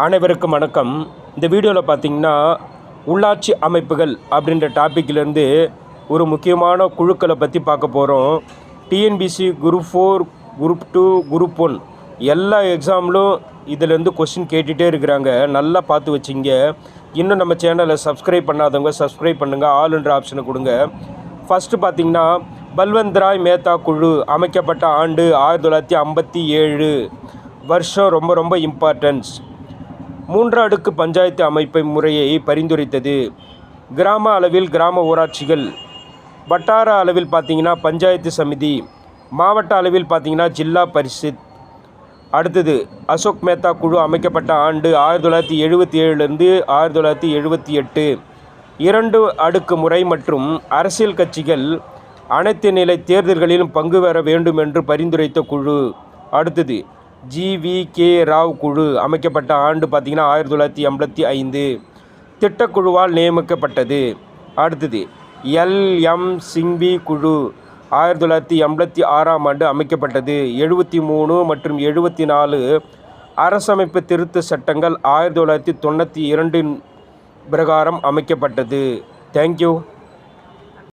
அனைவருக்கும் வணக்கம். இந்த வீடியோவில் பார்த்தீங்கன்னா உள்ளாட்சி அமைப்புகள் அப்படின்ற டாப்பிக்லேருந்து ஒரு முக்கியமான குழுக்களை பற்றி பார்க்க போகிறோம். டிஎன்பிசி குரூப் 4, குரூப் 2, குரூப் 1 எல்லா எக்ஸாம்லும் இதிலேருந்து கொஸ்டின் கேட்டுகிட்டே இருக்கிறாங்க. நல்லா பார்த்து வச்சிங்க. இன்னும் நம்ம சேனலை சப்ஸ்கிரைப் பண்ணாதவங்க சப்ஸ்கிரைப் பண்ணுங்கள், ஆல்ன்ற ஆப்ஷனை கொடுங்க. ஃபஸ்ட்டு பார்த்திங்கன்னா பல்வந்த்ராய் மேத்தா குழு அமைக்கப்பட்ட ஆண்டு 1957. வருஷம் ரொம்ப இம்பார்ட்டன்ஸ். 3 அடுக்கு பஞ்சாயத்து அமைப்பு முறையை பரிந்துரைத்தது. கிராம அளவில் கிராம ஊராட்சிகள், வட்டார அளவில் பார்த்திங்கன்னா பஞ்சாயத்து சமிதி, மாவட்ட அளவில் பார்த்திங்கன்னா ஜில்லா பரிஷத். அடுத்தது அசோக் மேத்தா குழு அமைக்கப்பட்ட ஆண்டு 1977லேருந்து 1978. 2 அடுக்கு முறை மற்றும் அரசியல் கட்சிகள் அனைத்து நிலை தேர்தல்களிலும் பங்கு பெற வேண்டும் என்று பரிந்துரைத்த குழு. அடுத்தது ஜி.வி.கே. ராவ் குழு அமைக்கப்பட்ட ஆண்டு பார்த்திங்கன்னா 1985. திட்டக்குழுவால் நியமிக்கப்பட்டது. அடுத்தது எல்.எம். சிங்வி குழு 1986ஆம் ஆண்டு அமைக்கப்பட்டது. 73 மற்றும் 74 அரசமைப்பு திருத்த சட்டங்கள் 1992 பிரகாரம் அமைக்கப்பட்டது. தேங்க்யூ.